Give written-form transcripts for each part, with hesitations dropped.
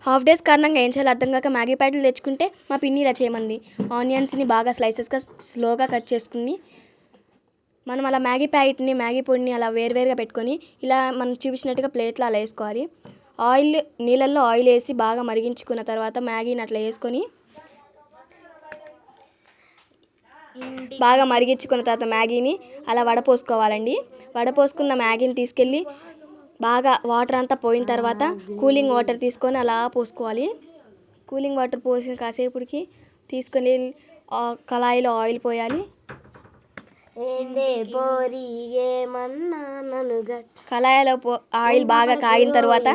Half days కారణంగా ఏం చేయాలో అర్థం కాక మ్యాగీ ప్యాకెట్లు తెచ్చుకుంటే మా పిన్ని ఇలా చేయమంది. ఆనియన్స్ని బాగా స్లైసెస్గా స్లోగా కట్ చేసుకుని మనం అలా మ్యాగీ ప్యాకెట్ని మ్యాగీ పొడిని అలా వేరువేరుగా పెట్టుకొని ఇలా మనం చూపించినట్టుగా ప్లేట్లో అలా వేసుకోవాలి. నీళ్ళల్లో ఆయిల్ వేసి బాగా మరిగించుకున్న తర్వాత మ్యాగీని అట్లా వేసుకొని బాగా మరిగించుకున్న తర్వాత మ్యాగీని అలా వడపోసుకోవాలండి. వడపోసుకున్న మ్యాగీని తీసుకెళ్ళి బాగా వాటర్ అంతా పోయిన తర్వాత కూలింగ్ వాటర్ తీసుకొని అలా పోసుకోవాలి. కూలింగ్ వాటర్ పోసిన కాసేపుడికి తీసుకొని కళాయిలో ఆయిల్ పోయాలి. కళాయిలో ఆయిల్ బాగా కాగిన తర్వాత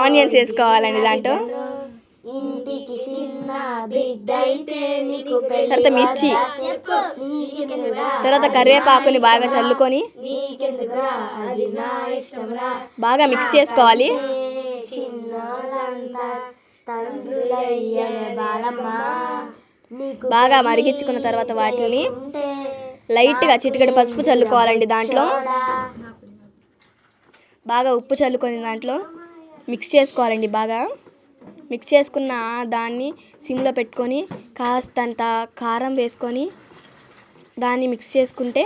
ఆనియన్స్ వేసుకోవాలండి. దాంట్లో తర్వాత మిర్చి, తర్వాత కరివేపాకుని బాగా చల్లుకొని బాగా మిక్స్ చేసుకోవాలి. బాగా మరిగించుకున్న తర్వాత వాటిని లైట్గా చిటికెడు పసుపు చల్లుకోవాలండి. దాంట్లో బాగా ఉప్పు చల్లుకొని దాంట్లో మిక్స్ చేసుకోవాలండి. బాగా మిక్స్ చేసుకున్న దాన్ని సిమ్లో పెట్టుకొని కాస్తంత కారం వేసుకొని దాన్ని మిక్స్ చేసుకుంటే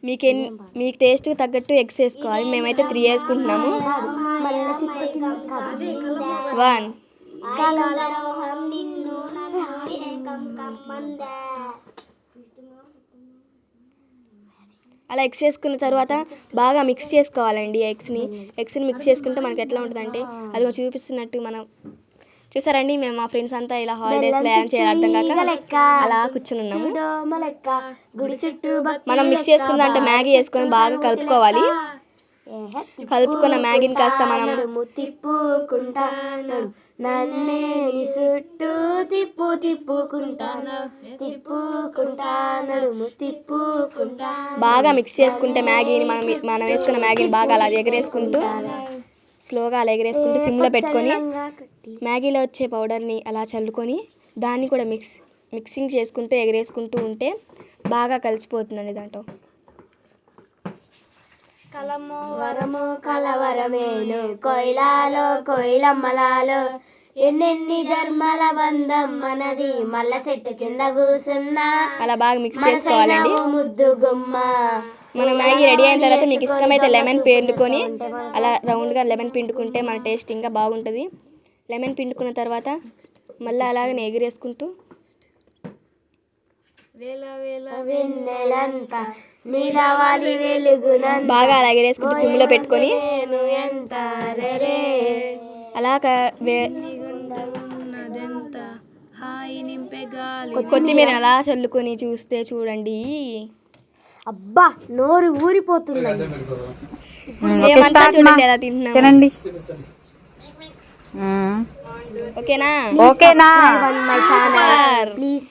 మీకు టేస్ట్కి తగ్గట్టు ఎగ్స్ వేసుకోవాలి. మేమైతే 3 వేసుకుంటున్నాము. 1 అలా ఎగ్స్ వేసుకున్న తర్వాత బాగా మిక్స్ చేసుకోవాలండి. ఎగ్స్ని మిక్స్ చేసుకుంటే మనకి ఎట్లా ఉంటుందంటే అది చూపిస్తున్నట్టు మనం చూసారండి. మేము మా ఫ్రెండ్స్ అంతా ఇలా హాలిడేస్లో ఏం చేయాలి అర్థం కాక అలా కూర్చుని ఉన్నాము. మనం మిక్స్ చేసుకున్న అంటే మ్యాగీ వేసుకొని బాగా కలుపుకోవాలి. కలుపుకున్న మ్యాగీని కాస్త మనం బాగా మిక్స్ చేసుకుంటే మ్యాగీని మనం వేసుకున్న మ్యాగీని బాగా అలా ఎగరేసుకుంటూ స్లోగా అలా ఎగరేసుకుంటూ సిమ్లో పెట్టుకొని మ్యాగీలో వచ్చే పౌడర్ని అలా చల్లుకొని దాన్ని కూడా మిక్సింగ్ చేసుకుంటూ ఎగరేసుకుంటూ ఉంటే బాగా కలిసిపోతుందండి. దాంట్లో వరము కలవరమేను కొయిలాలో కొయిలమ్మలాలో ఎన్నెన్ని జన్మల బంధం మనది మల్ల చెట్టు కింద కూసున్నా అలా బాగా మిక్స్ చేసుకోవాలండి. ముద్దు గుమ్మ మన మ్యాగీ రెడీ అయిన తర్వాత మీకు ఇష్టమైతే లెమన్ పిండుకొని అలా రౌండ్గా లెమన్ పిండుకుంటే మన టేస్ట్ ఇంకా బాగుంటుంది. లెమన్ పిండుకున్న తర్వాత మళ్ళీ అలాగనే ఎగిరేసుకుంటూ బాగా అలా ఎగిరేసుకుంటూ సిమ్లో పెట్టుకొని అలా కొత్తిమీర అలా చల్లుకొని చూస్తే చూడండి, అబ్బా నోరు ఊరిపోతుంది. మేమంతా చూడండి ఎలా తింటున్నాం. ఓకేనా? ప్లీజ్